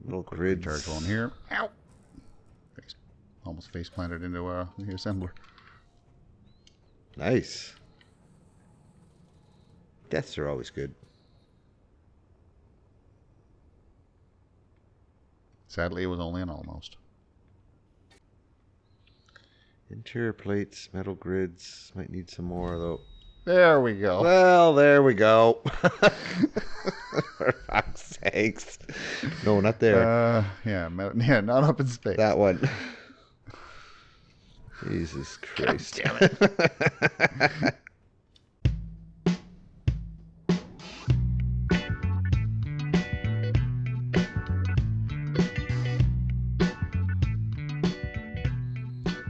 Little quick grids. recharge while I'm here. Ow! Almost face planted into the assembler. Nice. Deaths are always good. Sadly, it was only an almost. Interior plates, metal grids. Might need some more, though. There we go. Well, there we go. For fuck's sakes. No, not there. Yeah, not up in space. That one. Jesus Christ. God damn it.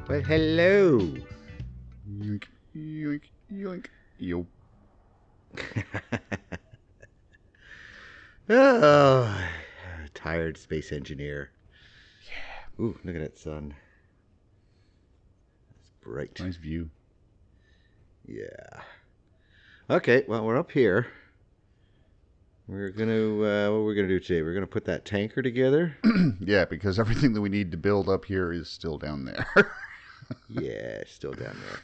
Well, hello. Yoink, yoink, yoink. Yo. Oh, tired space engineer. Yeah. Ooh, look at that sun. It's bright. Nice view. Yeah. Okay, well, we're up here. We're gonna, what we're gonna do today? We're gonna put that tanker together. Yeah, because everything that we need to build up here is still down there. Yeah, still down there.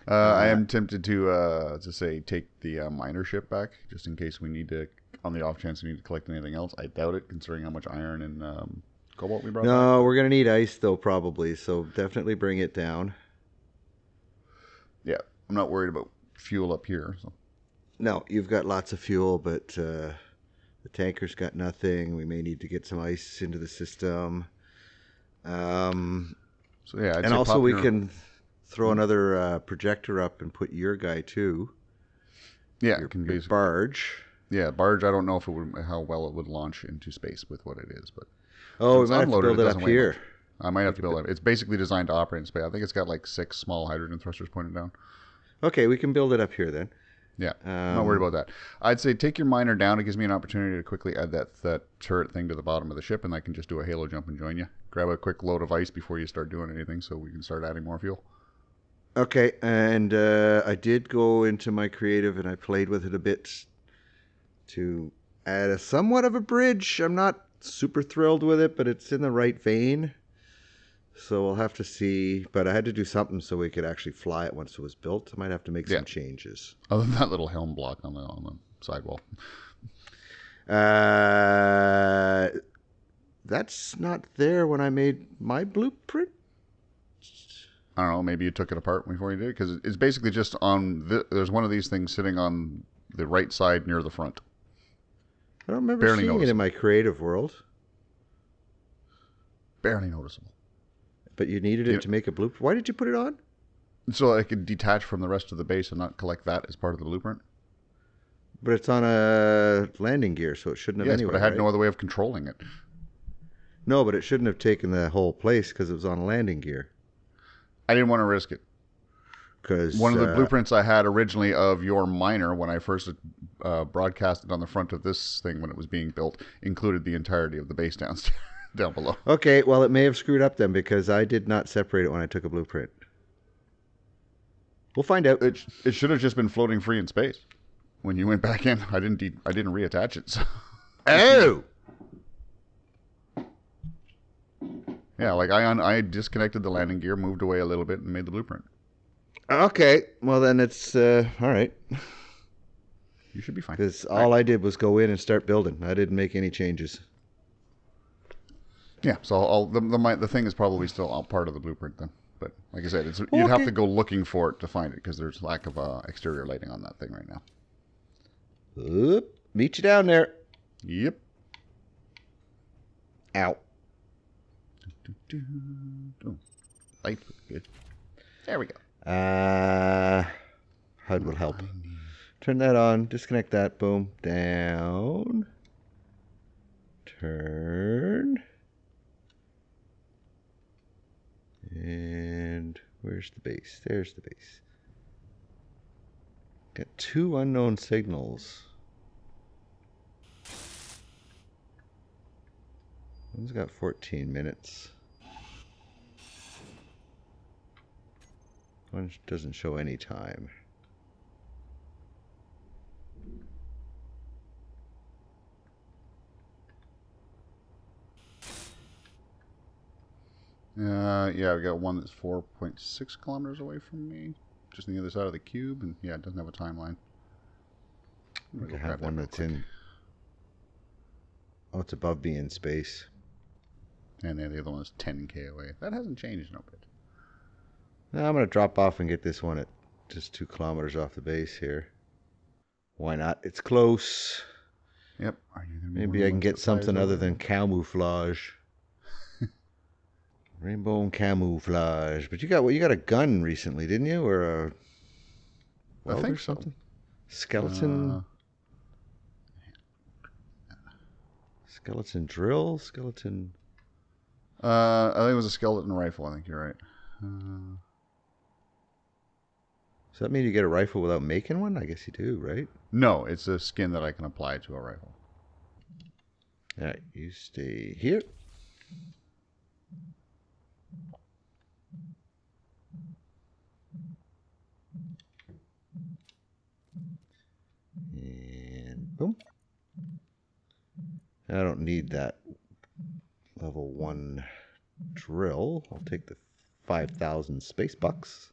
I am tempted to say take the miner ship back, just in case we need to, on the off chance we need to collect anything else. I doubt it, considering how much iron and cobalt we brought back. No, we're gonna need ice though, probably. So definitely bring it down. Yeah, I'm not worried about fuel up here. So. No, you've got lots of fuel, but the tanker's got nothing. We may need to get some ice into the system. So yeah, and also we can throw another projector up and put your guy too. Yeah, your can basically barge. Yeah, barge. I don't know if it would, how well it would launch into space with what it is, but we might have to build it up here. I might have to build it. It's basically designed to operate in space. I think it's got like 6 small hydrogen thrusters pointed down. Okay, we can build it up here then. Yeah, not worried about that. I'd say take your miner down. It gives me an opportunity to quickly add that turret thing to the bottom of the ship, and I can just do a halo jump and join you. Grab a quick load of ice before you start doing anything, so we can start adding more fuel. Okay, and I did go into my creative and I played with it a bit to add a somewhat of a bridge. I'm not super thrilled with it, but it's in the right vein. So we'll have to see. But I had to do something so we could actually fly it once it was built. I might have to make some changes. Other than that little helm block on the sidewall. That's not there when I made my blueprint. I don't know. Maybe you took it apart before you did it, because it's basically just on. There's one of these things sitting on the right side near the front. I don't remember seeing it in my creative world. Barely noticeable. But you needed it to make a blueprint. Why did you put it on? So I could detach from the rest of the base and not collect that as part of the blueprint. But it's on a landing gear, so it shouldn't have anyway. But I had no other way of controlling it. No, but it shouldn't have taken the whole place because it was on a landing gear. I didn't want to risk it. Because one of the blueprints I had originally of your miner when I first broadcasted on the front of this thing when it was being built included the entirety of the base downstairs. Down below. Okay, well, it may have screwed up then because I did not separate it when I took a blueprint. We'll find out. It should have just been floating free in space when you went back in. I didn't reattach it. So. Oh. Yeah, like I disconnected the landing gear, moved away a little bit, and made the blueprint. Okay, well then it's all right. You should be fine. Because all I did was go in and start building. I didn't make any changes. Yeah, so the thing is probably still all part of the blueprint then. But like I said, you'd have to go looking for it to find it because there's lack of exterior lighting on that thing right now. Oop, meet you down there. Yep. Ow. Light, good. There we go. HUD will help. Turn that on. Disconnect that. Boom. Down. Turn. And where's the base? There's the base. Got 2 unknown signals. One's got 14 minutes. One doesn't show any time. Yeah, we got one that's 4.6 kilometers away from me, just on the other side of the cube, and yeah, it doesn't have a timeline. I think I have one that's in. Oh, it's above me in space. And then the other one is 10K away. That hasn't changed no bit. Now I'm going to drop off and get this one at just 2 kilometers off the base here. Why not? It's close. Yep. Maybe I can get something other than camouflage. Rainbow and camouflage. But you got a gun recently, didn't you? Or a weld or something? So. Skeleton. Skeleton drill? Skeleton. I think it was a skeleton rifle. I think you're right. Does that mean you get a rifle without making one? I guess you do, right? No, it's a skin that I can apply to a rifle. All right, you stay here. And boom. I don't need that level 1 drill. I'll take the 5,000 space bucks.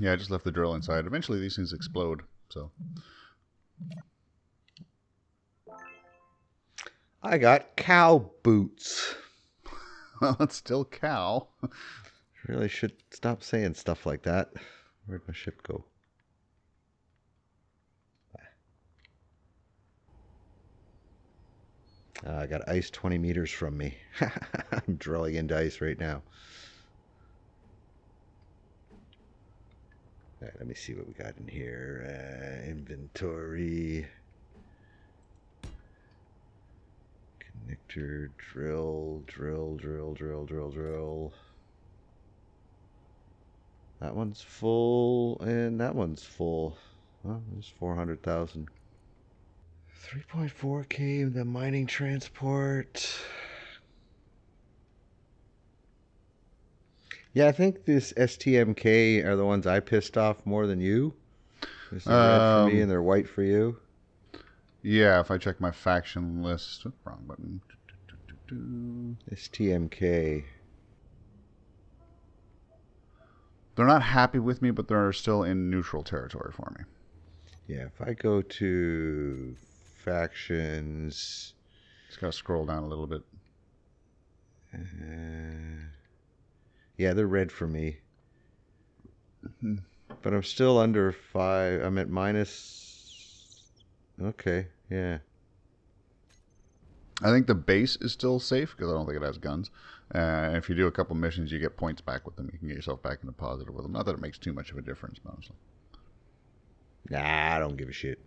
Yeah, I just left the drill inside. Eventually these things explode, so. I got cow boots. Well, it's still cow. Really should stop saying stuff like that. Where'd my ship go? I got ice 20 meters from me. I'm drilling into ice right now. All right, let me see what we got in here. Inventory. Connector, drill. That one's full, and that one's full. Well, there's 400,000. 3.4K, the mining transport. Yeah, I think this STMK are the ones I pissed off more than you. They're red for me and they're white for you. Yeah, if I check my faction list. Oh, wrong button. STMK. They're not happy with me, but they're still in neutral territory for me. Yeah, if I go to factions... Just got to scroll down a little bit. Yeah, they're red for me. But I'm still under 5. I'm at minus... Okay, yeah. I think the base is still safe because I don't think it has guns. If you do a couple missions, you get points back with them. You can get yourself back into positive with them. Not that it makes too much of a difference, honestly. Nah, I don't give a shit.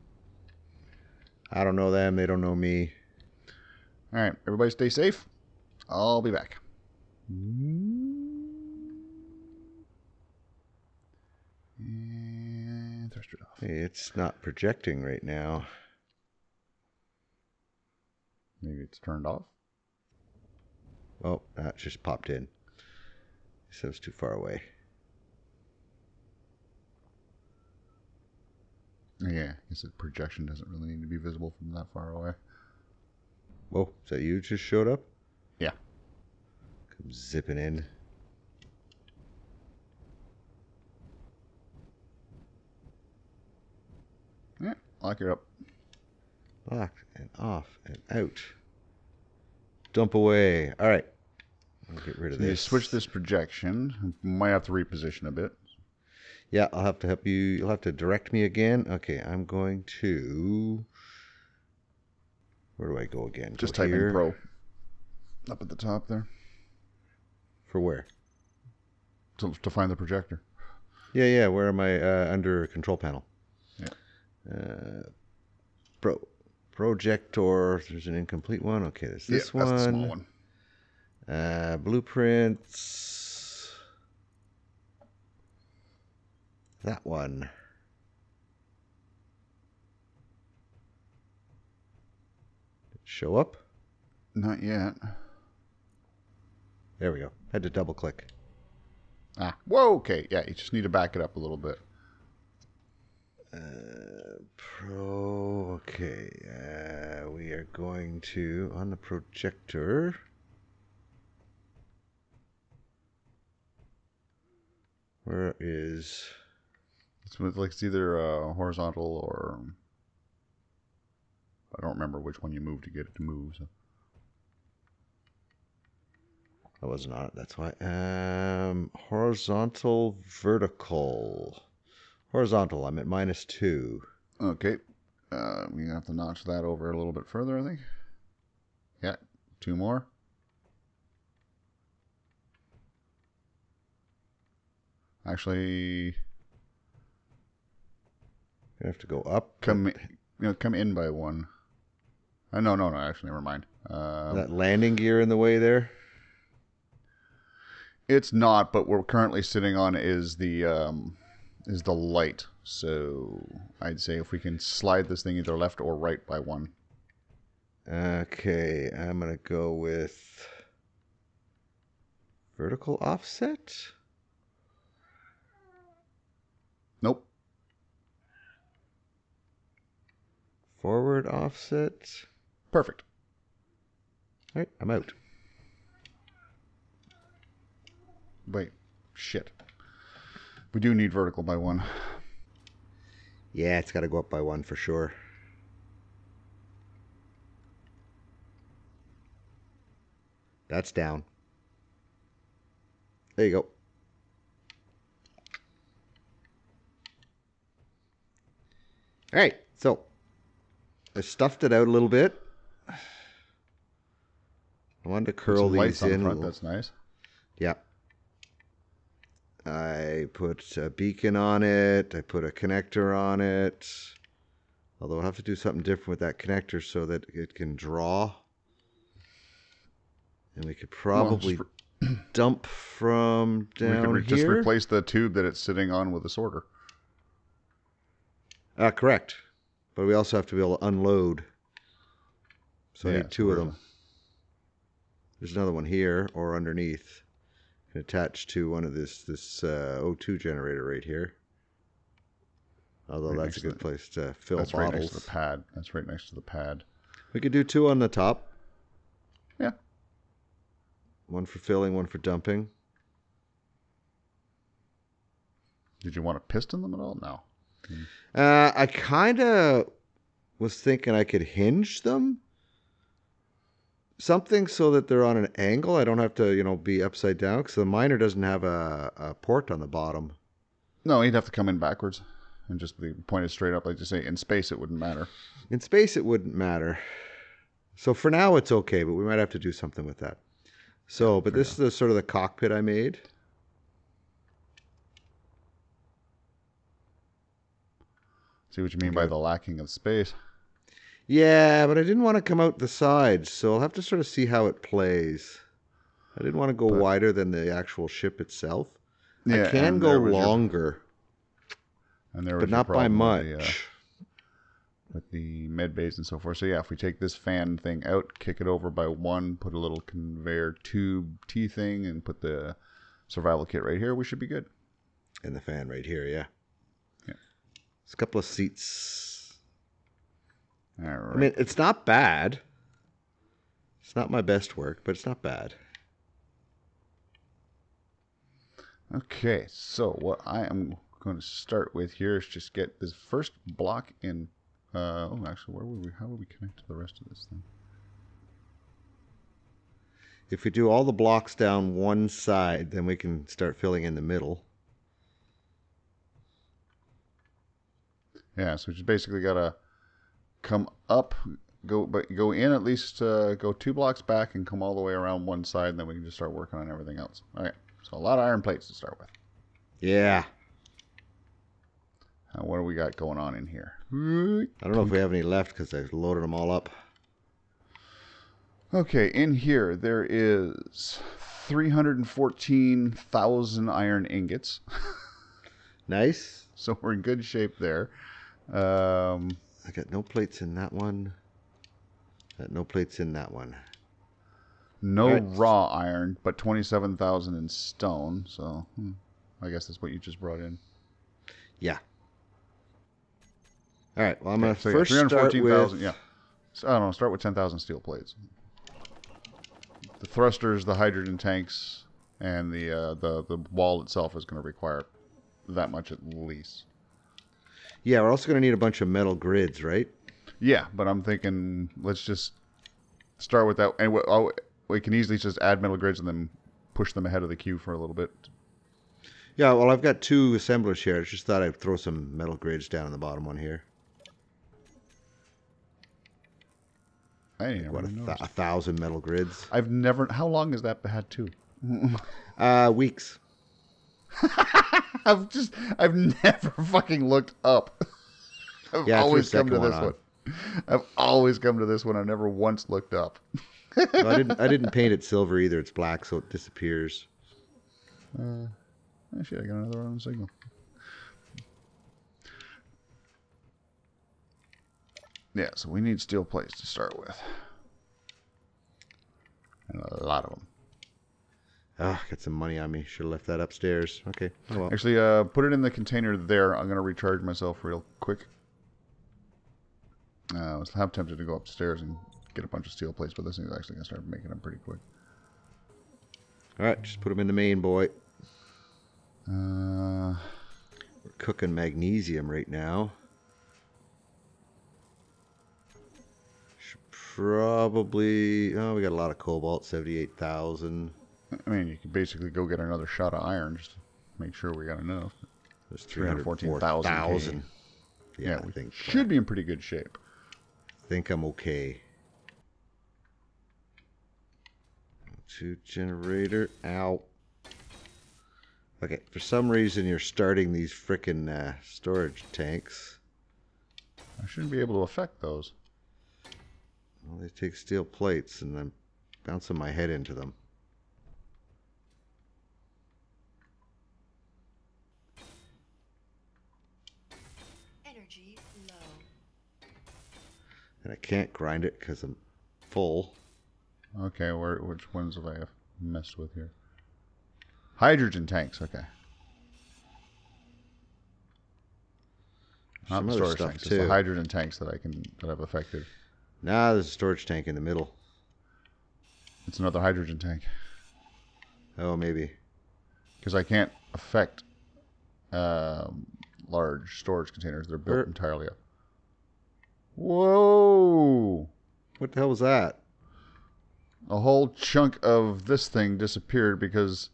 I don't know them. They don't know me. All right, everybody stay safe. I'll be back. And thruster it off. Hey, it's not projecting right now. Maybe it's turned off. Oh, that just popped in. So it's too far away. Yeah, I guess the projection doesn't really need to be visible from that far away. Whoa, is that you just showed up? Yeah. Come zipping in. Yeah, lock her up. Lock and off and out. Dump away. All right. I'll get rid of So you this. switch this projection. Might have to reposition a bit. Yeah, I'll have to help you. You'll have to direct me again. Okay, I'm going to... Where do I go again? Just go type here. in Pro. Up at the top there. For where? To find the projector. Yeah. Where am I? Under control panel. Yeah. Projector. There's an incomplete one. Okay, there's this one. That's the small one. Blueprints. That one. Show up? Not yet. There we go. Had to double click. Ah, whoa, okay. Yeah, you just need to back it up a little bit. Okay. We are going to, on the projector. Where is... It's either horizontal or... I don't remember which one you moved to get it to move. So. I wasn't on it, that's why. Horizontal, vertical. Horizontal, I'm at -2. Okay. We're going to have to notch that over a little bit further, I think. Yeah, 2 more. Actually... You have to go up. Come in by 1. No, actually, never mind. That landing gear in the way there? It's not, but we're currently sitting on is the light. So I'd say if we can slide this thing either left or right by 1. Okay, I'm going to go with vertical offset? Nope. Forward offset? Perfect. All right, I'm out. Wait, shit. We do need vertical by 1. Yeah, it's got to go up by 1 for sure. That's down. There you go. All right, so I stuffed it out a little bit. I wanted to curl these in. Front, that's nice. Yeah. I put a beacon on it. I put a connector on it. Although I'll have to do something different with that connector so that it can draw. And we could probably dump from down we could just here. replace the tube that it's sitting on with a sorter. Correct. But we also have to be able to unload. So I need 2 of them. There's another one here or underneath. Attached to one of this O2 generator right here. Although that's a good place to fill bottles. Right next to the pad. That's right next to the pad. We could do 2 on the top. Yeah. 1 for filling, 1 for dumping. Did you want to piston them at all? No. I kind of was thinking I could hinge them. Something so that they're on an angle. I don't have to, be upside down because the miner doesn't have a port on the bottom. No, he'd have to come in backwards and just be pointed straight up. Like you say, in space it wouldn't matter. In space it wouldn't matter. So for now it's okay, but we might have to do something with that. So, but this is sort of the cockpit I made. See what you mean by the lacking of space. Yeah, but I didn't want to come out the sides, so I'll have to sort of see how it plays. I didn't want to go wider than the actual ship itself. Yeah, I can go longer, but not by much. With the med bays and so forth. So yeah, if we take this fan thing out, kick it over by 1, put a little conveyor tube T thing, and put the survival kit right here, we should be good. And the fan right here, yeah. There's a couple of seats. All right. I mean, it's not bad. It's not my best work, but it's not bad. Okay, so what I am going to start with here is just get this first block in. Actually, how would we connect to the rest of this thing? If we do all the blocks down one side, then we can start filling in the middle. Yeah, so you basically got to come up, go in at least, go 2 blocks back and come all the way around one side, and then we can just start working on everything else. Okay, so a lot of iron plates to start with. Yeah. Now, what do we got going on in here? I don't know if we have any left because I loaded them all up. Okay, in here there is 314,000 iron ingots. Nice. So we're in good shape there. I got no plates in that one. No plates in that one. No raw iron, but 27,000 in stone. So I guess that's what you just brought in. Yeah. All right. Well, I'm going to first start with... Yeah. So, I don't know. Start with 10,000 steel plates. The thrusters, the hydrogen tanks, and the wall itself is going to require that much at least. Yeah, we're also going to need a bunch of metal grids, right? Yeah, but I'm thinking let's just start with that. And we can easily just add metal grids and then push them ahead of the queue for a little bit. Yeah, well, I've got 2 assemblers here. I just thought I'd throw some metal grids down in the bottom one here. Hey, What, 1,000 metal grids? I've never... How long has that had to? Weeks. I've never fucking looked up. I've always come to this one. I've always come to this one. I've never once looked up. Well, I didn't paint it silver either. It's black, so it disappears. Shit, I got another wrong signal. Yeah, so we need steel plates to start with. And a lot of them. Got some money on me. Should have left that upstairs. Okay. Oh, well. Actually, put it in the container there. I'm going to recharge myself real quick. I was half tempted to go upstairs and get a bunch of steel plates, but this thing's actually going to start making them pretty quick. All right, just put them in the main, boy. Uh, We're cooking magnesium right now. Should probably... Oh, we got a lot of cobalt, 78,000. I mean, you could basically go get another shot of iron just to make sure we got enough. There's 314,000. Yeah, we I think should be in pretty good shape. I think I'm okay. 2 generator. Ow. Okay, for some reason you're starting these frickin' storage tanks. I shouldn't be able to affect those. Well, they take steel plates and I'm bouncing my head into them. Energy low. And I can't grind it because I'm full. Okay, which ones have I messed with here? Hydrogen tanks, okay. Not Some the other storage stuff tanks, it's too. the hydrogen tanks that I've affected. Nah, there's a storage tank in the middle. It's another hydrogen tank. Oh, maybe. Because I can't affect large storage containers. They're built entirely up. Whoa! What the hell was that? A whole chunk of this thing disappeared because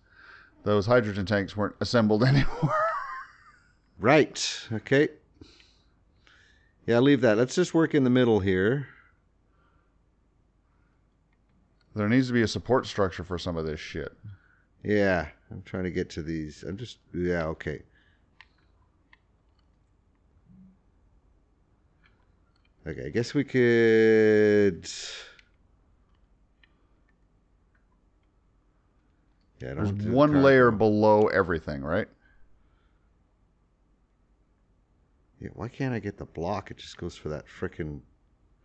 those hydrogen tanks weren't assembled anymore. Right. Okay. Yeah, leave that. Let's just work in the middle here. There needs to be a support structure for some of this shit. Yeah, I'm trying to get to these. Yeah, okay. Okay, I guess we could... Yeah, I don't There's want to do one cargo. layer below everything, right? Yeah, why can't I get the block? It just goes for that frickin'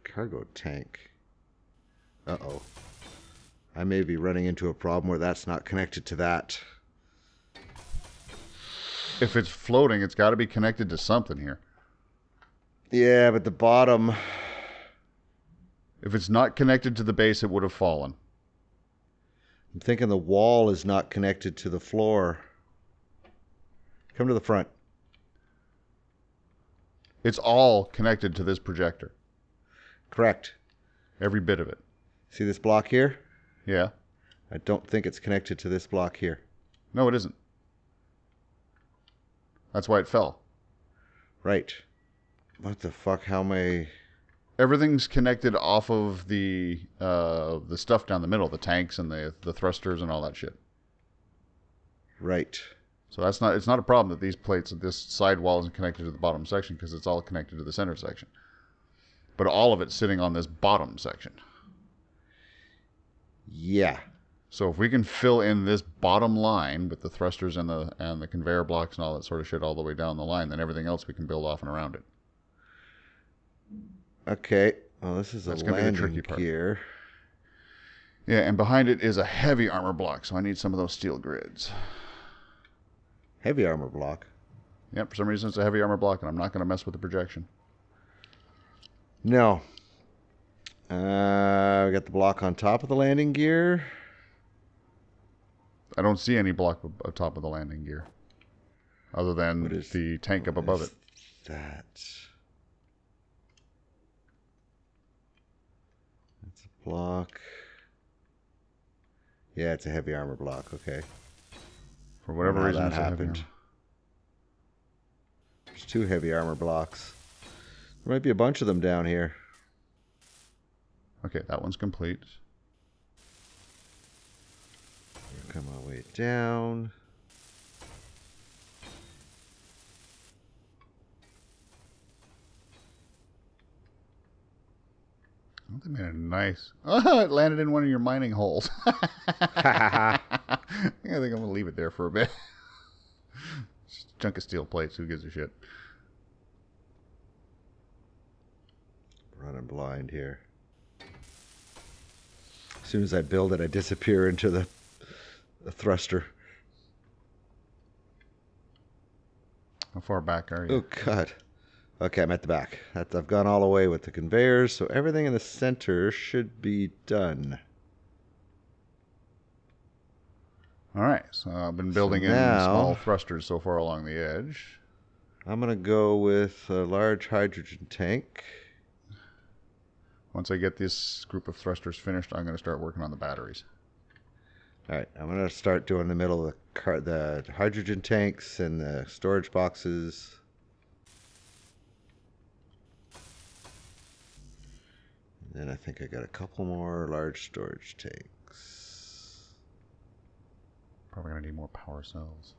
cargo tank. Uh-oh. I may be running into a problem where that's not connected to that. If it's floating, it's got to be connected to something here. Yeah, but the bottom... If it's not connected to the base, it would have fallen. I'm thinking the wall is not connected to the floor. Come to the front. It's all connected to this projector. Correct. Every bit of it. See this block here? Yeah. I don't think it's connected to this block here. No, it isn't. That's why it fell. Right. What the fuck? How am I... Everything's connected off of the stuff down the middle, the tanks and the thrusters and all that shit. Right. So it's not a problem that these plates, this side wall isn't connected to the bottom section because it's all connected to the center section. But all of it's sitting on this bottom section. Yeah. So if we can fill in this bottom line with the thrusters and the conveyor blocks and all that sort of shit all the way down the line, then everything else we can build off and around it. Okay. Well, this is That's a gonna be the landing tricky part. gear. Yeah, and behind it is a heavy armor block, so I need some of those steel grids. Heavy armor block. Yep, for some reason it's a heavy armor block, and I'm not going to mess with the projection. No. We got the block on top of the landing gear. I don't see any block on top of the landing gear. other than the tank up above it. That's a block. Yeah, it's a heavy armor block. Okay. For whatever reason, that it's a heavy happened. armor. There's 2 heavy armor blocks. There might be a bunch of them down here. Okay, that one's complete. Come our way down. Oh, they made a nice... Oh, it landed in one of your mining holes. I think I'm going to leave it there for a bit. Just a chunk of steel plates. Who gives a shit? Running blind here. As soon as I build it, I disappear into the thruster. How far back are you? Oh, God. Okay, I'm at the back. I've gone all the way with the conveyors, so everything in the center should be done. All right, so I've been building in small thrusters so far along the edge. I'm going to go with a large hydrogen tank. Once I get this group of thrusters finished, I'm going to start working on the batteries. All right, I'm going to start doing the middle of the hydrogen tanks and the storage boxes. And then I think I got a couple more large storage tanks. Probably going to need more power cells.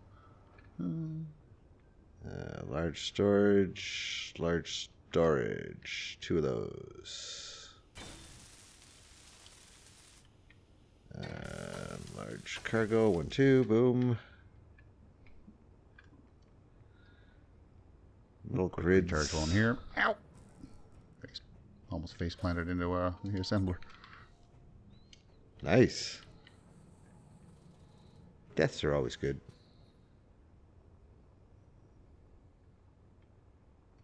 Large storage, 2 of those. Large cargo, 1, 2, boom. Little grids. Charge one here. Ow! Almost face planted into the assembler. Nice. Deaths are always good.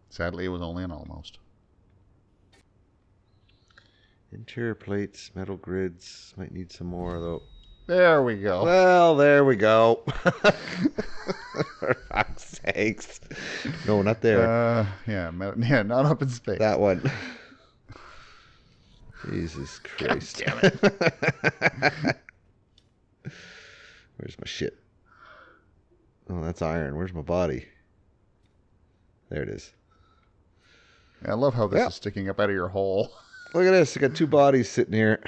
Sadly, it was only an almost. Interior plates, metal grids. Might need some more, though. There we go. Well, there we go. For fuck's sakes. No, not there. Yeah, not up in space. That one. Jesus Christ. God damn it. Where's my shit? Oh, that's iron. Where's my body? There it is. I love how this is sticking up out of your hole. Look at this. I got 2 bodies sitting here.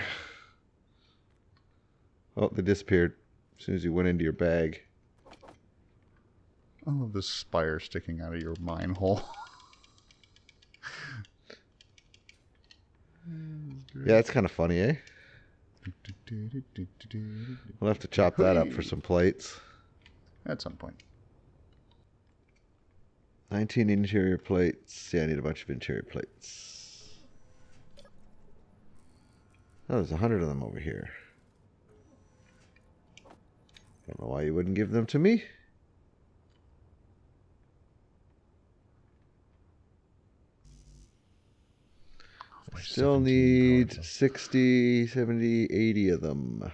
Oh, they disappeared as soon as you went into your bag. I love this spire sticking out of your mine hole. Yeah, that's kind of funny, eh? We'll have to chop that up for some plates. At some point. 19 interior plates. Yeah, I need a bunch of interior plates. Oh, there's 100 of them over here. Don't know why you wouldn't give them to me. I still need 60, 70, 80 of them.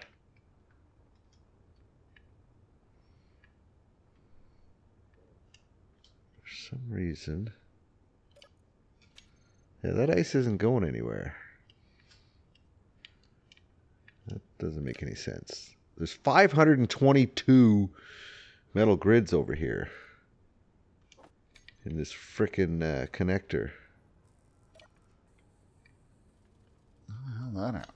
For some reason. Yeah, that ice isn't going anywhere. That doesn't make any sense. There's 522 metal grids over here in this frickin' connector. How the hell that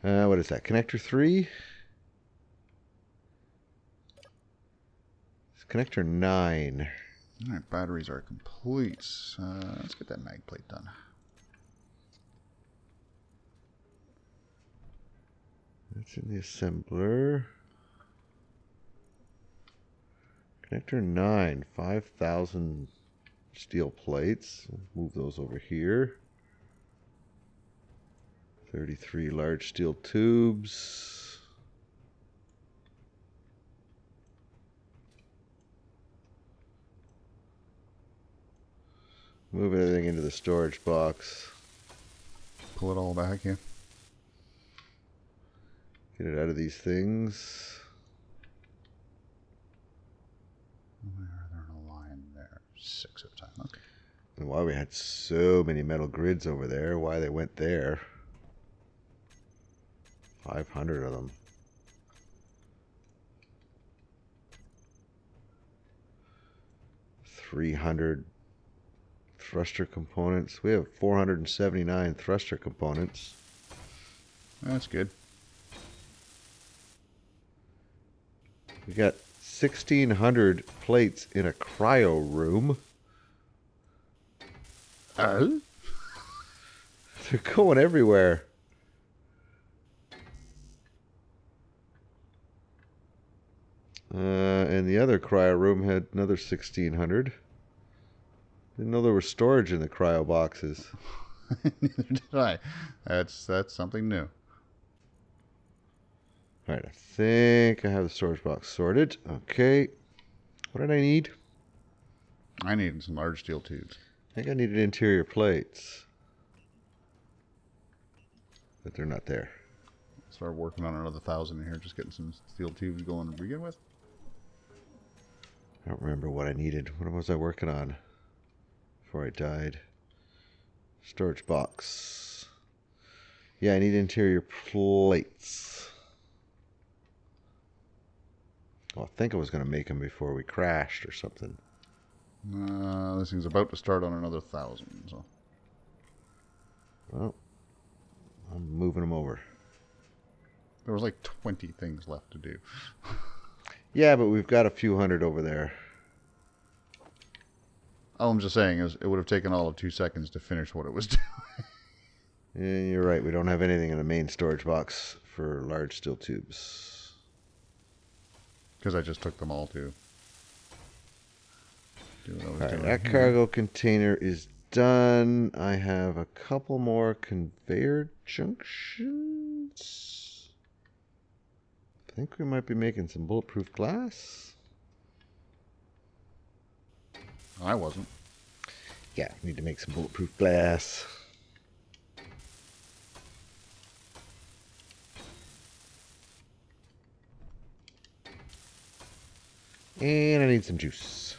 out? What is that? Connector 3? It's connector 9. All right, batteries are complete. Let's get that mag plate done. That's in the assembler. Connector 9, 5,000 steel plates. Move those over here. 33 large steel tubes. Move everything into the storage box. Pull it all back, yeah. Get it out of these things. Where are 6 at a time. Okay. And why we had so many metal grids over there, why they went there. 500 of them. $300 thruster components. We have 479 thruster components. That's good. We got 1,600 plates in a cryo room. They're going everywhere. And the other cryo room had another 1,600. Didn't know there was storage in the cryo boxes. Neither did I. That's something new. All right, I think I have the storage box sorted. Okay. What did I need? I needed some large steel tubes. I think I needed interior plates. But they're not there. Start working on another 1,000 in here, just getting some steel tubes going to begin with. I don't remember what I needed. What was I working on before I died? Storage box. Yeah, I need interior plates. Well, I think I was going to make them before we crashed or something. This thing's about to start on another 1,000. So. Well, I'm moving them over. There was like 20 things left to do. Yeah, but we've got a few hundred over there. All I'm just saying is it would have taken all of 2 seconds to finish what it was doing. Yeah, you're right. We don't have anything in the main storage box for large steel tubes. Because I just took them all to do what I was All right, doing. that cargo container is done. I have a couple more conveyor junctions. I think we might be making some bulletproof glass. I wasn't. Yeah, need to make some bulletproof glass. And I need some juice.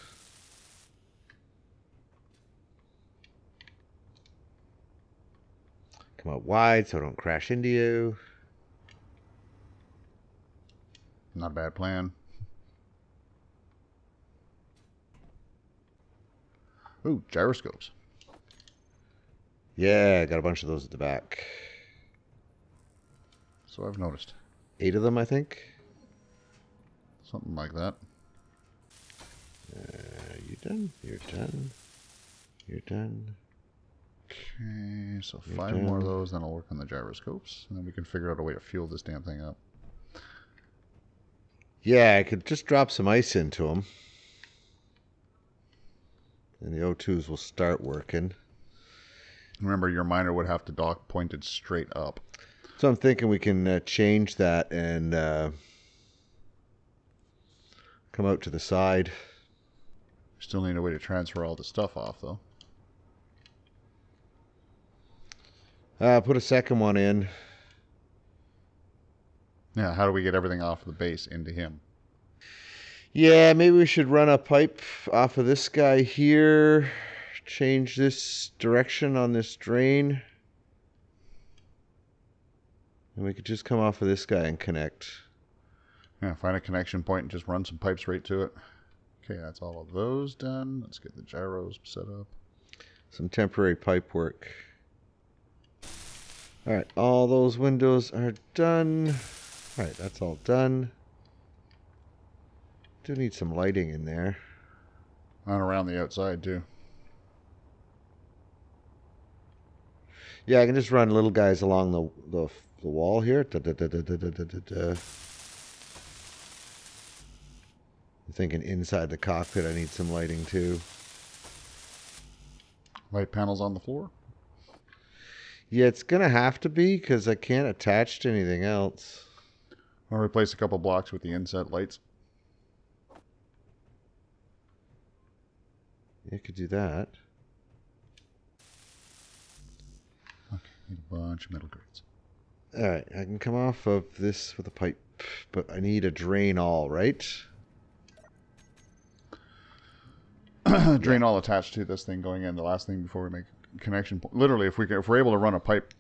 Come out wide so I don't crash into you. Not a bad plan. Ooh, gyroscopes. Yeah, I got a bunch of those at the back. So I've noticed. 8 of them, I think. Something like that. You done? You're done. You're done. Okay, so You're 5 more of done. those, then I'll work on the gyroscopes. And then we can figure out a way to fuel this damn thing up. Yeah, I could just drop some ice into them. And the O2s will start working. Remember, your miner would have to dock pointed straight up. So I'm thinking we can change that and come out to the side. Still need a way to transfer all the stuff off, though. Put a second one in. Yeah, how do we get everything off the base into him? Yeah, maybe we should run a pipe off of this guy here. Change this direction on this drain. And we could just come off of this guy and connect. Yeah, find a connection point and just run some pipes right to it. Okay, that's all of those done. Let's get the gyros set up. Some temporary pipe work. Alright, all those windows are done. Alright, that's all done. Do need some lighting in there. And around the outside, too. Yeah, I can just run little guys along the wall here. Da, da, da, da, da, da, da, da. I'm thinking inside the cockpit I need some lighting too. Light panels on the floor. Yeah, it's going to have to be because I can't attach to anything else. I'll replace a couple blocks with the inset lights. You could do that. Okay, need a bunch of metal grids. Alright, I can come off of this with a pipe, but I need a drain all, right? drain all attached to this thing going in. The last thing before we make a connection point. Literally, if we're able to run a pipe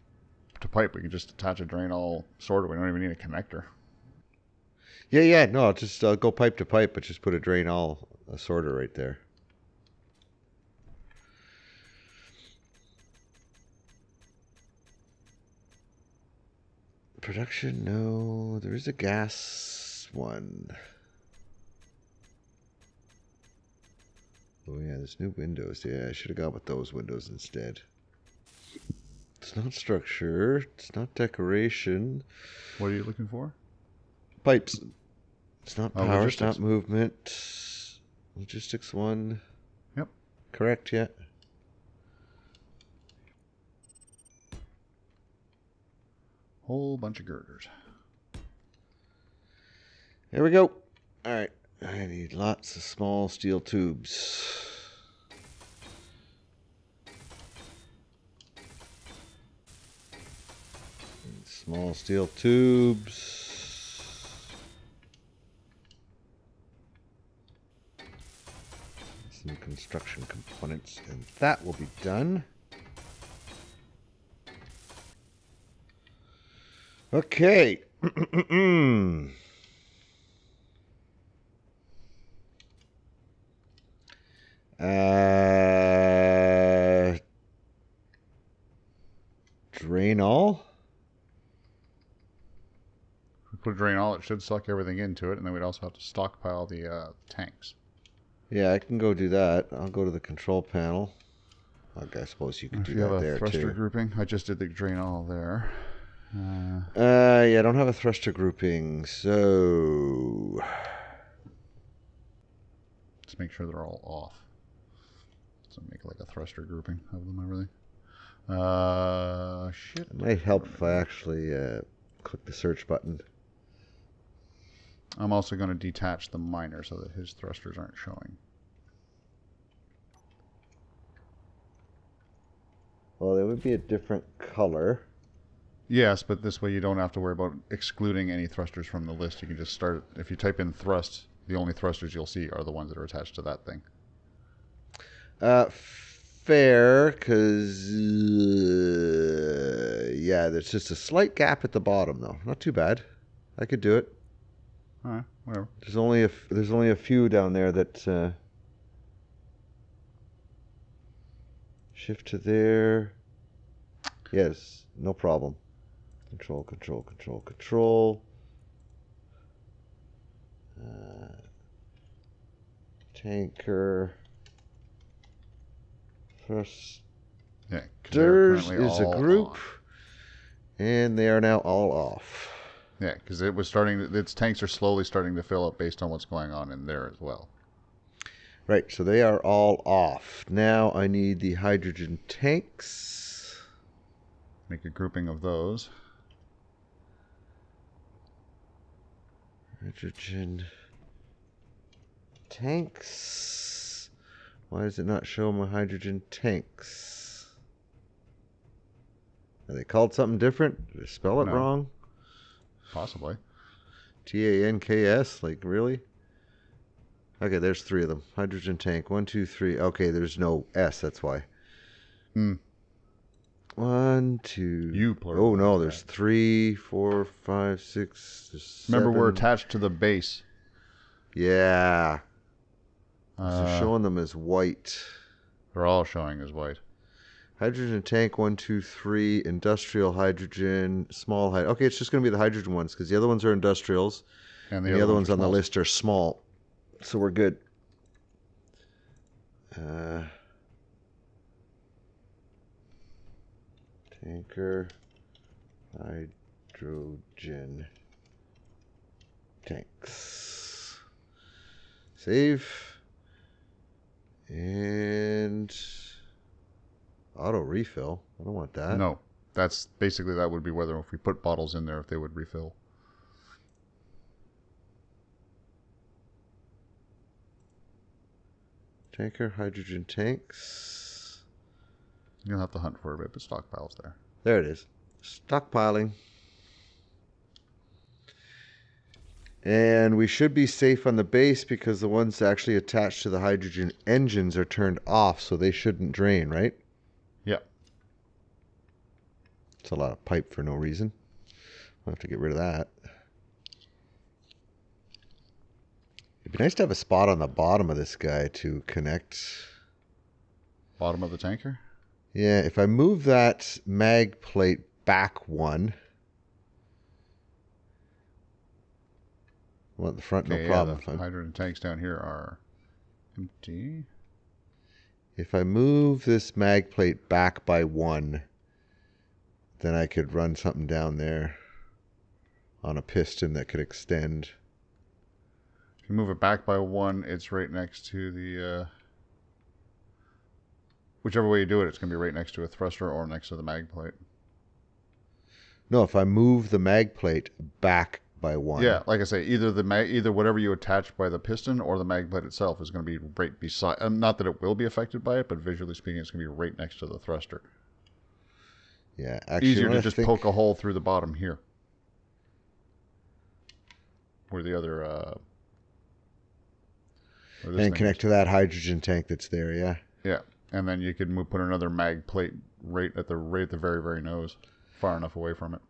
to pipe, we can just attach a drain all sorted. We don't even need a connector. Yeah. No, just go pipe to pipe, but just put a drain all sorter right there. Production, no. There is a gas one. Oh, yeah, there's new windows. Yeah, I should have gone with those windows instead. It's not structure. It's not decoration. What are you looking for? Pipes. It's not power. Logistics. It's not movement. Logistics 1. Yep. Correct, yeah. Whole bunch of girders. There we go. All right. I need lots of small steel tubes. Small steel tubes. Some construction components, and that will be done. Okay. Drain all. If we put a drain all, it should suck everything into it, and then we'd also have to stockpile the tanks. Yeah, I can go do that. I'll go to the control panel. Okay, I suppose you can If do you that have a there thruster too. grouping, I just did the drain all there. Yeah, I don't have a thruster grouping, so Let's make sure they're all off. So make like a thruster grouping of them, everything. Shit. it might help if I actually click the search button. I'm also going to detach the miner so that his thrusters aren't showing. Well, they would be a different color. Yes, but this way you don't have to worry about excluding any thrusters from the list. You can just start, if you type in thrust, the only thrusters you'll see are the ones that are attached to that thing. Fair, because yeah, there's just a slight gap at the bottom, though. Not too bad. I could do it. All right, whatever. There's only a few down there that shift to there. Yes, no problem. Control. Tanker. Thrusters Yeah, 'cause they're is currently a all group, on. and they are now all off. Yeah, because it was starting. Its tanks are slowly starting to fill up based on what's going on in there as well. Right, so they are all off. Now I need the hydrogen tanks. Make a grouping of those. Hydrogen tanks. Why does it not show my hydrogen tanks? Are they called something different? Did I spell it No. wrong? Possibly. TANKS? Like, really? Okay, there's 3 of them. Hydrogen tank. 1, 2, 3. Okay, there's no S, that's why. Hmm. 1, 2. You plural. Oh, no, there's 3, 4, 5, 6, there's 7. Remember, we're attached to the base. Yeah. So showing them as white. They're all showing as white. Hydrogen tank 1, 2, 3. Industrial hydrogen. Small hydrogen. Okay, it's just going to be the hydrogen ones because the other ones are industrials. And The other ones are on the small. list are small. So we're good. Tanker. Hydrogen tanks. Save. And auto refill. I don't want that. No. That's basically, that would be whether if we put bottles in there, if they would refill. Tanker, hydrogen tanks. You'll have to hunt for a bit, but stockpile's there. There it is. Stockpiling. And we should be safe on the base because the ones actually attached to the hydrogen engines are turned off, so they shouldn't drain, right? Yep. It's a lot of pipe for no reason. I'll have to get rid of that. It'd be nice to have a spot on the bottom of this guy to connect. Bottom of the tanker? Yeah, if I move that mag plate back one. Well, at the front, Okay, no problem. The hydrogen tanks down here are empty. If I move this mag plate back by one, then I could run something down there on a piston that could extend. If you move it back by one, it's right next to the... whichever way you do it, it's going to be right next to a thruster or next to the mag plate. No, if I move the mag plate back by one. Yeah, like I say, either whatever you attach by the piston or the mag plate itself is going to be right beside. Not that it will be affected by it, but visually speaking, it's going to be right next to the thruster. Yeah, actually, easier to just poke a hole through the bottom here, where the other. And connect to that hydrogen tank that's there. Yeah. Yeah, and then you could put another mag plate right at the very very nose, far enough away from it.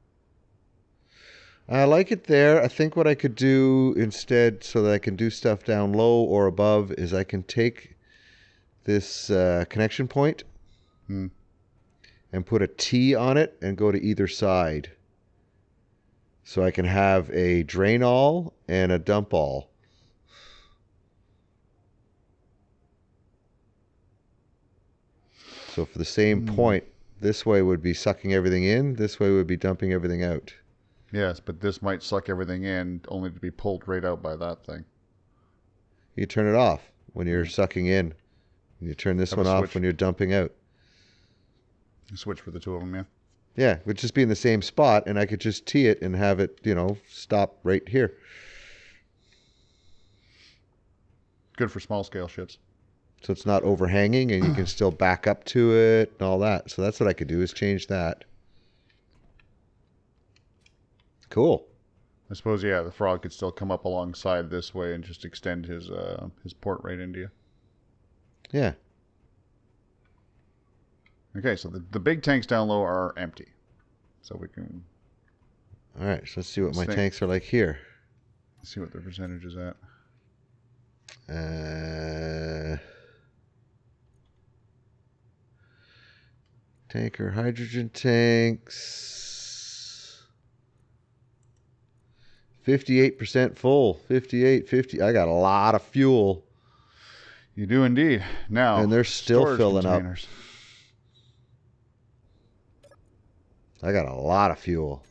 I like it there. I think what I could do instead so that I can do stuff down low or above is I can take this connection point and put a T on it and go to either side. So I can have a drain all and a dump all. So for the same point, this way would be sucking everything in, this way would be dumping everything out. Yes, but this might suck everything in only to be pulled right out by that thing. You turn it off when you're sucking in. You turn this one off when you're dumping out. Switch for the two of them, yeah. Yeah, it would just be in the same spot, and I could just tee it and have it, stop right here. Good for small scale ships. So it's not overhanging, and you can still back up to it and all that. So that's what I could do is change that. Cool. I suppose, yeah, the frog could still come up alongside this way and just extend his port right into you. Yeah. Okay, so the big tanks down low are empty. So we can... All right, so let's see what my tanks are like here. Let's see what their percentage is at. Tanker hydrogen tanks. 58% full. 58, 50. I got a lot of fuel. You do indeed. Now, and they're still filling containers. up. I got a lot of fuel.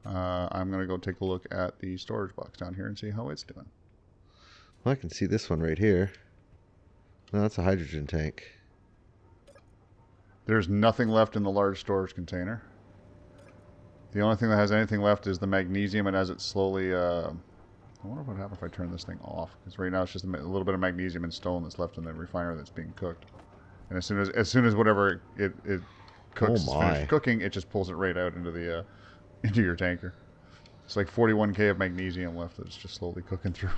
I'm going to go take a look at the storage box down here and see how it's doing. Well, I can see this one right here. No, that's a hydrogen tank. There's nothing left in the large storage container. The only thing that has anything left is the magnesium, and as it slowly... I wonder what would happen if I turn this thing off. Because right now it's just a little bit of magnesium and stone that's left in the refiner that's being cooked. And as soon as whatever it cooks is finished cooking, it just pulls it right out into the into your tanker. It's like 41K of magnesium left that's just slowly cooking through.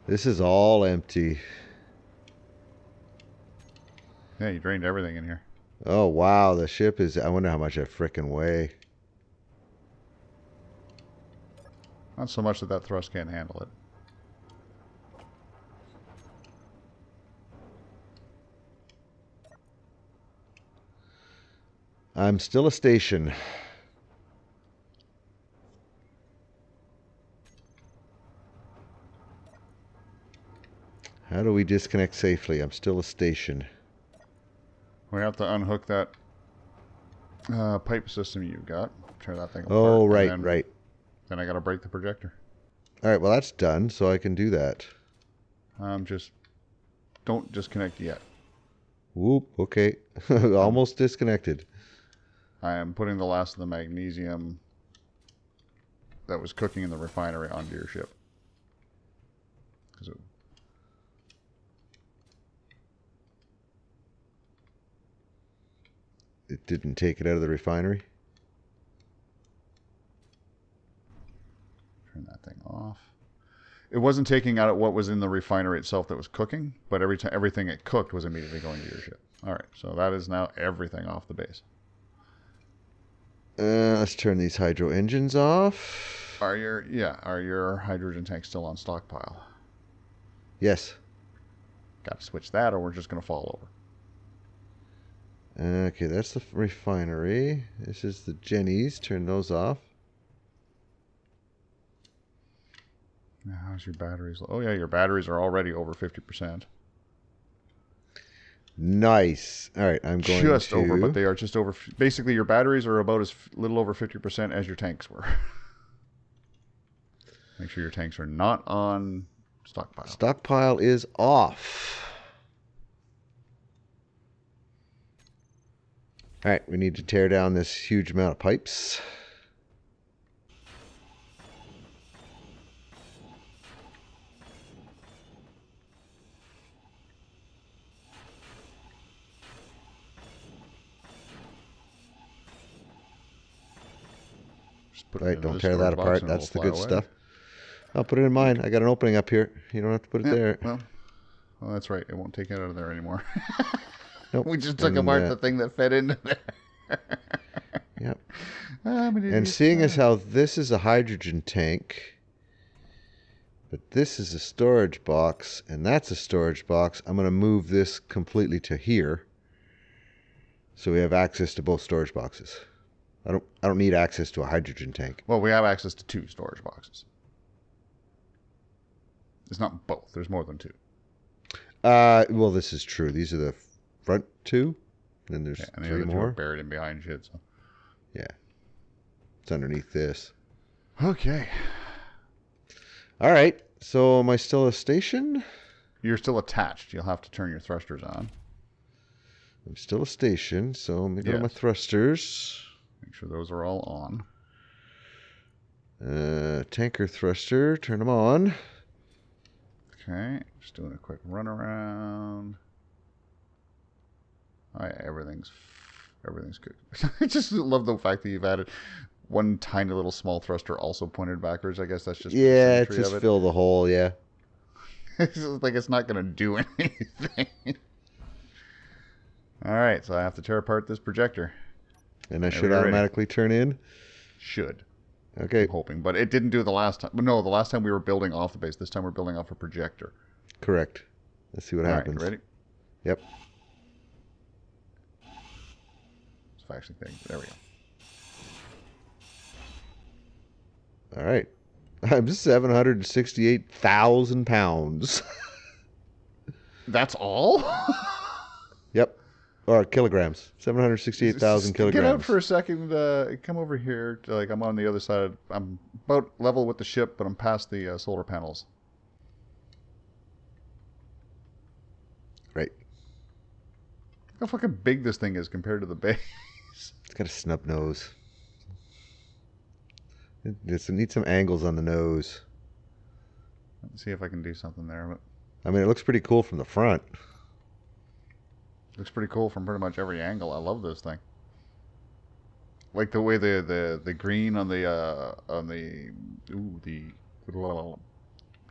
This is all empty. Yeah, you drained everything in here. Oh, wow. The ship is... I wonder how much I frickin' weigh. Not so much that thrust can't handle it. I'm still a station. How do we disconnect safely? I'm still a station. We have to unhook that pipe system you've got. Tear that thing apart. Oh, right, right. Then I got to break the projector. All right, well, that's done, so I can do that. Don't disconnect yet. Whoop, okay. Almost disconnected. I am putting the last of the magnesium that was cooking in the refinery onto your ship. It didn't take it out of the refinery? turn that thing off. It wasn't taking out what was in the refinery itself that was cooking, but everything it cooked was immediately going to your ship. All right, so that is now everything off the base. Let's turn these hydro engines off. Are your hydrogen tanks still on stockpile? Yes. Got to switch that, or we're just going to fall over. Okay, that's the refinery. This is the Jennies. Turn those off. Now, how's your batteries? Oh yeah, your batteries are already over 50%. Nice. All right, I'm going just to... over, but they are just over. Basically, your batteries are about as little over 50% as your tanks were. Make sure your tanks are not on stockpile. Stockpile is off. All right, we need to tear down this huge amount of pipes. Right, don't tear that apart. That's the good stuff. I'll put it in mine. I got an opening up here. You don't have to put it there. Well, that's right. It won't take it out of there anymore. Nope. We just took apart the thing that fed into there. Yep. And seeing as how this is a hydrogen tank, but this is a storage box, and that's a storage box, I'm going to move this completely to here, so we have access to both storage boxes. I don't need access to a hydrogen tank. Well, we have access to 2 storage boxes. It's not both. There's more than 2. Well, this is true. These are the front 2. Then there's and the 3 other 2 more. are buried in behind shit. So. Yeah. It's underneath this. Okay. All right. So am I still a station? You're still attached. You'll have to turn your thrusters on. I'm still a station, so let me go to my thrusters. Make sure those are all on. Tanker thruster, turn them on. Okay, just doing a quick run around. Oh yeah, everything's good. I just love the fact that you've added one tiny little small thruster also pointed backwards. I guess that's just just fill the hole. Yeah. It's just like it's not going to do anything. All right, so I have to tear apart this projector. And I should automatically turn in? Should. Okay. I'm hoping. But it didn't do the last time. No, the last time we were building off the base. This time we're building off a projector. Correct. Let's see what happens. Right, ready? Yep. It's faxing thing. There we go. All right. I'm 768,000 pounds. That's all? Yep. Or kilograms. 768,000 kilograms. Get out for a second. Come over here. I'm on the other side. I'm about level with the ship, but I'm past the solar panels. Right. Look how fucking big this thing is compared to the base. It's got a snub nose. It needs some angles on the nose. Let's see if I can do something there. But I mean, it looks pretty cool from the front. Looks pretty cool from pretty much every angle. I love this thing. Like the way the green on the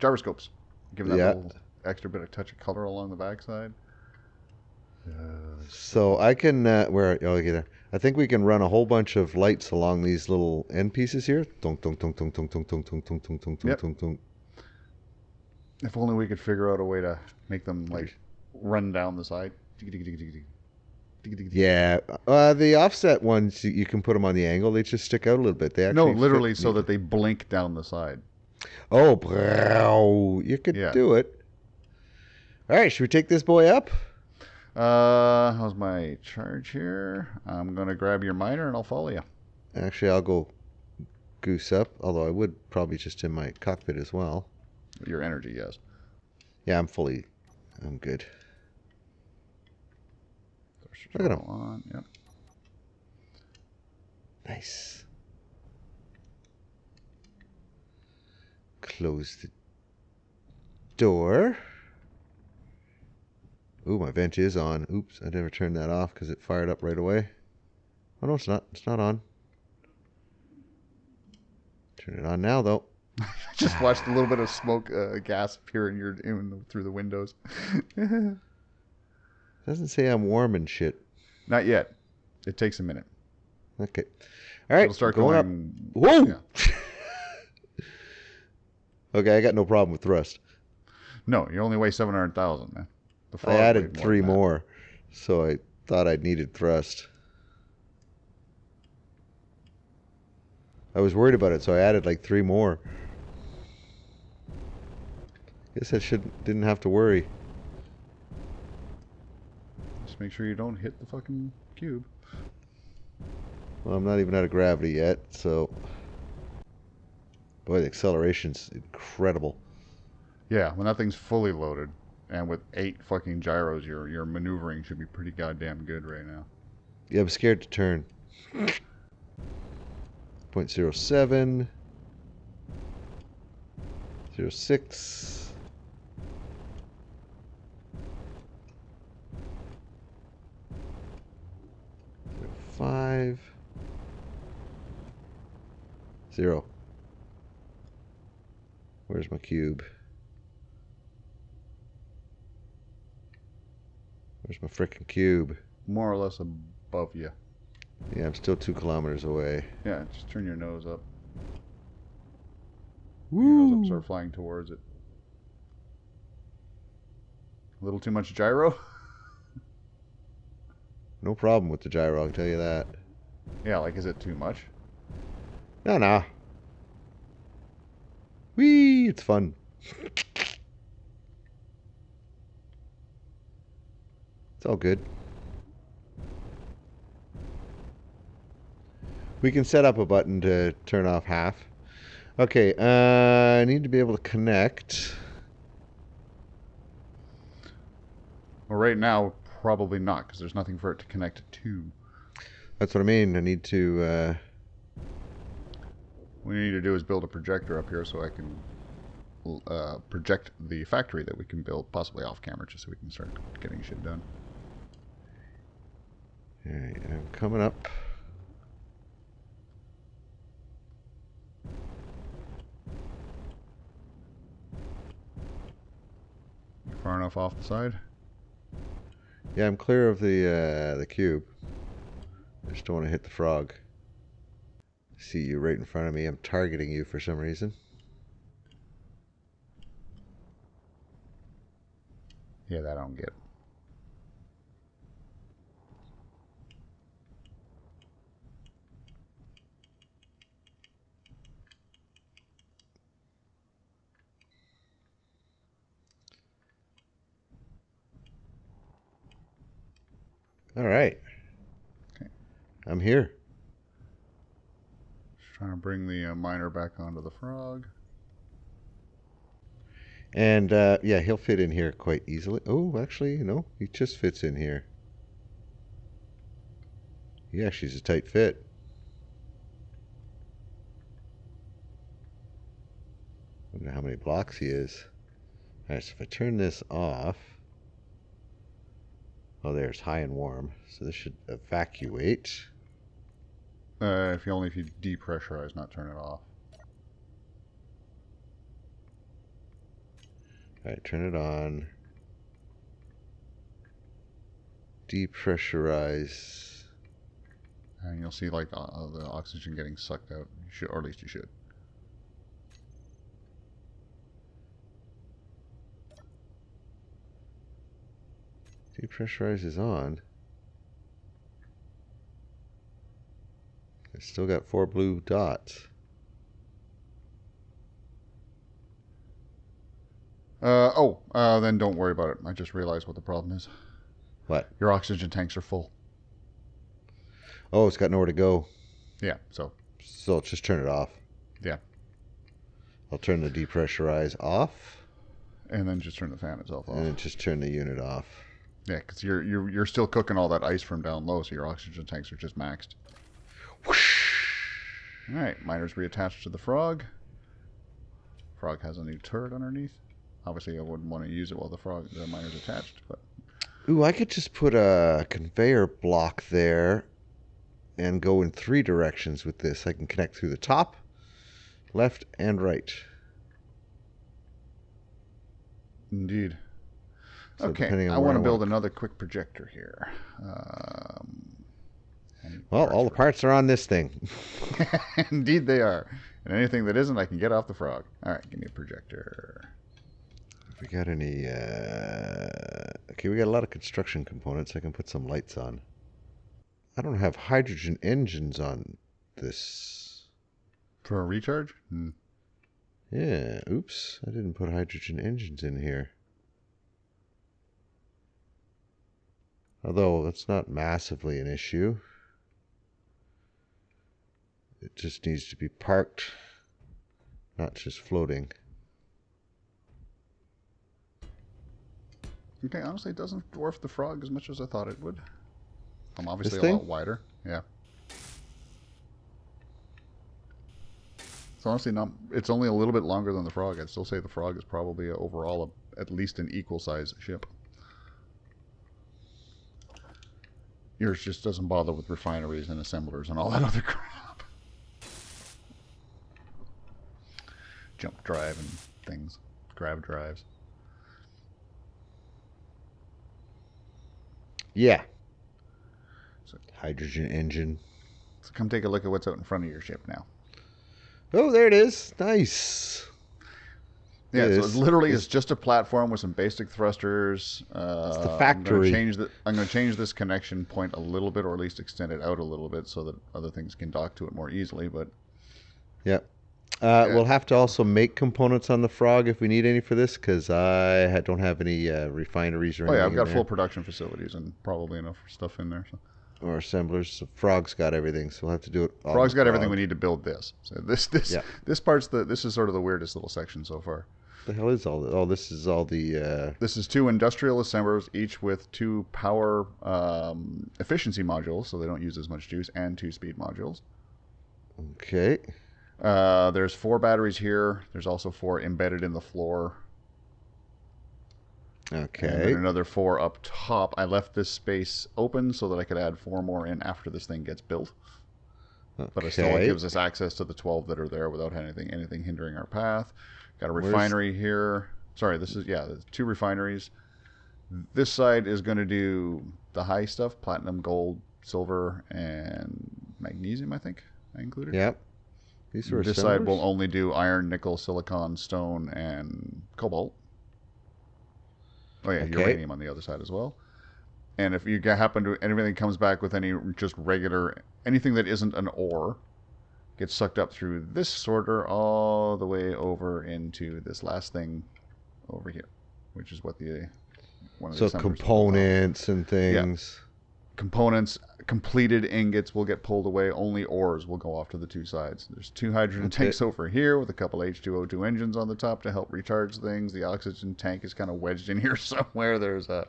gyroscopes. Give that little extra bit of touch of color along the backside. So I can I think we can run a whole bunch of lights along these little end pieces here. Dunk, dunk, dunk, dunk, dunk, dunk, dunk, dunk, dunk, dunk, dunk, dunk, dunk, dunk. If only we could figure out a way to make them run down the side. Yeah, the offset ones you can put them on the angle. They just stick out a little bit. They actually literally so that they blink down the side. Oh, bro, you could do it. All right, should we take this boy up? How's my charge here? I'm gonna grab your miner and I'll follow you. Actually, I'll go goose up. Although I would probably just in my cockpit as well. Your energy, yes. Yeah, I'm good. Look at him. On. Yep. Nice. Close the door. Ooh, my vent is on. Oops, I never turned that off because it fired up right away. Oh, no, it's not. It's not on. Turn it on now, though. Just watched a little bit of smoke, gas appear through the windows. Doesn't say I'm warm and shit. Not yet. It takes a minute. Okay. All right. It'll start going up. going. Whoa. Yeah. Okay, I got no problem with thrust. No, you only weigh 700,000, man. The I frog added weighed 3 than that. more, so I thought I needed thrust. I was worried about it, so I added like 3 more. Guess I didn't have to worry. Just make sure you don't hit the fucking cube. Well, I'm not even out of gravity yet, so... Boy, the acceleration's incredible. Yeah, when that thing's fully loaded, and with 8 fucking gyros, your maneuvering should be pretty goddamn good right now. Yeah, I'm scared to turn. 0.07. 0.6. 0.5. 0. Where's my cube? Where's my frickin' cube? More or less above you. Yeah, I'm still 2 kilometers away. Yeah, just turn your nose up. Woo! Your nose up, start flying towards it. A little too much gyro? No problem with the gyro, I'll tell you that. Yeah, like, is it too much? No. Whee! It's fun. It's all good. We can set up a button to turn off half. Okay, I need to be able to connect. Well, right now, probably not, because there's nothing for it to connect to. That's what I mean. I need to... What we need to do is build a projector up here so I can project the factory that we can build, possibly off camera, just so we can start getting shit done. Alright, I'm coming up. You far enough off the side? Yeah, I'm clear of the cube. I just don't want to hit the frog. See you right in front of me. I'm targeting you for some reason. Yeah, that I don't get. All right. Okay. I'm here. Just trying to bring the miner back onto the frog. And yeah, he'll fit in here quite easily. Oh, actually, no, he just fits in here. Yeah, she's a tight fit. I wonder how many blocks he is. All right, so if I turn this off, oh, there's high and warm. So this should evacuate. If you depressurize, not turn it off. All right, turn it on. Depressurize. And you'll see like the oxygen getting sucked out. You should, or at least you should. Depressurize is on. It's still got 4 blue dots. Then don't worry about it. I just realized what the problem is. What? Your oxygen tanks are full. Oh, it's got nowhere to go. Yeah, so Just turn it off. yeah. I'll turn the depressurize off. And then just turn the fan itself off. And then just turn the unit off. Yeah, because you're still cooking all that ice from down low, so your oxygen tanks are just maxed. Whoosh. All right, miner's reattached to the frog. Frog has a new turret underneath. Obviously, I wouldn't want to use it while the miner's attached, but Ooh, I could just put a conveyor block there and go in 3 directions with this. I can connect through the top, left, and right. Indeed. So Okay, depending on I where want I to build want- another quick projector here. Well, all the parts are on this thing. Indeed they are. And anything that isn't, I can get off the frog. All right, give me a projector. If we got any... Okay, we got a lot of construction components. I can put some lights on. I don't have hydrogen engines on this. For a recharge? Yeah, oops. I didn't put hydrogen engines in here. Although, that's not massively an issue. It just needs to be parked, not just floating. Okay, honestly, it doesn't dwarf the frog as much as I thought it would. I'm obviously This a lot thing? wider. Yeah. It's honestly not. It's only a little bit longer than the frog. I'd still say the frog is probably overall at least an equal size ship. Yours just doesn't bother with refineries and assemblers and all that other crap. Jump drive and things. Grab drives. Yeah. So, Hydrogen engine. so come take a look at what's out in front of your ship now. Oh, there it is. Nice. Yeah, It so is. it's just a platform with some basic thrusters. It's the factory. I'm going to change this connection point a little bit, or at least extend it out a little bit, so that other things can dock to it more easily. But Yep. We'll have to also make components on the frog if we need any for this, because I don't have any refineries or oh anything. yeah, I've got in full there, production facilities and probably enough stuff in there. So. or assemblers. So frog's got everything, so we'll have to do it. On Frog's the got everything frog. we need to build this. So this Yeah. this is sort of the weirdest little section so far. The hell is all that? Oh, this is all the. This is 2 industrial assemblers, each with 2 power efficiency modules, so they don't use as much juice, and 2 speed modules. Okay. There's 4 batteries here. There's also 4 embedded in the floor. Okay. And then another 4 up top. I left this space open so that I could add 4 more in after this thing gets built. But it still gives us access to the 12 that are there without anything hindering our path. Got a refinery here. Sorry, this is, there's 2 refineries. This side is going to do the high stuff, platinum, gold, silver, and magnesium, I think I included. Yep. These are This side will only do iron, nickel, silicon, stone, and cobalt. Oh yeah, Okay. uranium on the other side as well. And if you happen to, everything comes back with any just regular, anything that isn't an ore, gets sucked up through this sorter all the way over into this last thing over here, which is what one of the So assemblers components and things. components, completed ingots will get pulled away. Only ores will go off to the 2 sides. There's 2 hydrogen tanks over here with a couple H2O2 engines on the top to help recharge things. The oxygen tank is kind of wedged in here somewhere. There's a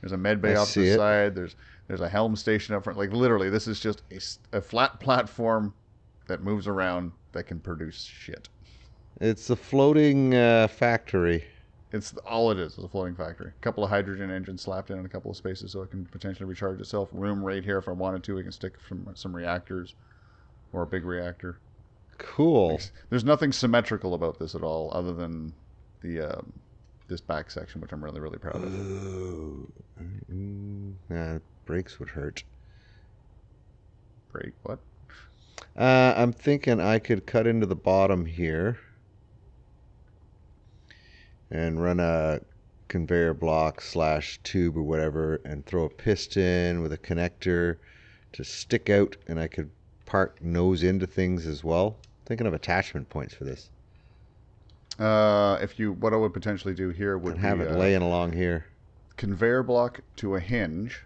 med bay off the side. There's a helm station up front. Like literally, this is just a flat platform that moves around that can produce shit. It's a floating factory. It's all it is a floating factory. A couple of hydrogen engines slapped in a couple of spaces so it can potentially recharge itself. Room right here if I wanted to. We can stick some reactors or a big reactor. Cool. There's nothing symmetrical about this at all other than the this back section, which I'm really, really proud of. Brakes would hurt. Break what? I'm thinking I could cut into the bottom here and run a conveyor block / tube or whatever and throw a piston with a connector to stick out, and I could park nose into things as well. Thinking of attachment points for this. What I would potentially do here would And have it laying along here. Conveyor block to a hinge.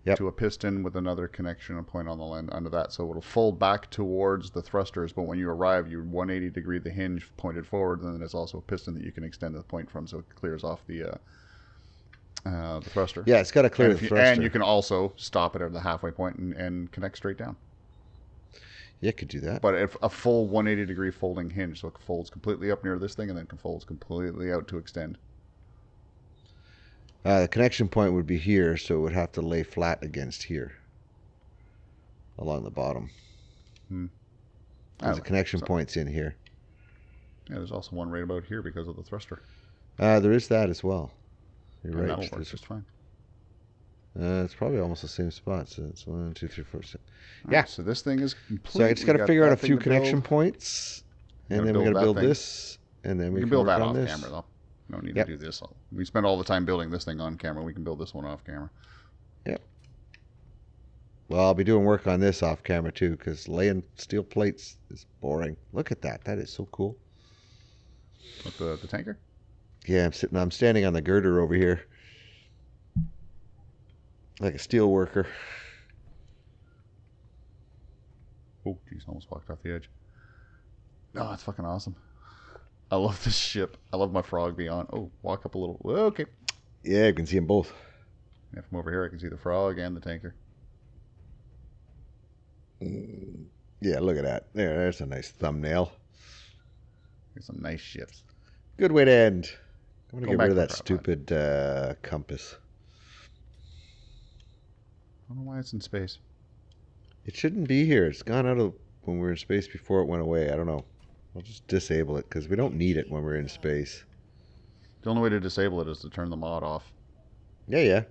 Yep. To a piston with another connection and point on the end under that, so it'll fold back towards the thrusters, but when you arrive, you 180 degree the hinge pointed forward, and then there's also a piston that you can extend the point from, so it clears off the thruster. Yeah, it's got to clear the thruster. And you can also stop it at the halfway point and connect straight down. Yeah, could do that. But if a full 180 degree folding hinge, so it folds completely up near this thing and then folds completely out to extend. The connection point would be here, so it would have to lay flat against here along the bottom. There's a connection point's in here. Yeah, there's also one right about here because of the thruster. There is that as well. You're And right. that'll work just fine. It's probably almost the same spot. So it's 1, 2, 3, 4, 6. All Yeah. right, so this thing is complete. So I just got to figure out a few connection points, and then we got to build this, and then we can can build work that on off this. camera though. No need to do this. We spend all the time building this thing on camera. We can build this one off camera. Yep. Well, I'll be doing work on this off camera too, because laying steel plates is boring. Look at that. That is so cool. What, the tanker? Yeah, I'm standing on the girder over here. Like a steel worker. Oh, geez, almost walked off the edge. Oh, that's fucking awesome. I love this ship. I love my frog beyond. Oh, walk up a little. Okay. Yeah, you can see them both. Yeah, from over here, I can see the frog and the tanker. Yeah, look at that. There's a nice thumbnail. There's some nice ships. Good way to end. I'm going to Go get rid of back that to the stupid compass. I don't know why it's in space. It shouldn't be here. It's gone out of when we were in space before it went away. I don't know. I'll just disable it because we don't need it when we're in space. The only way to disable it is to turn the mod off. Yeah.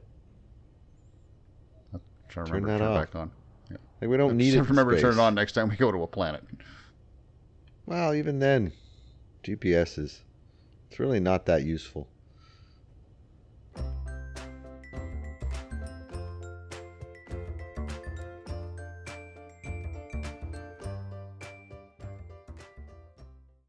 I'm trying to Turn remember to that turn it off. back on. Yeah. Like we don't need it. Remember to turn it space. on next time we go to a planet. Well, even then, GPS is. It's really not that useful.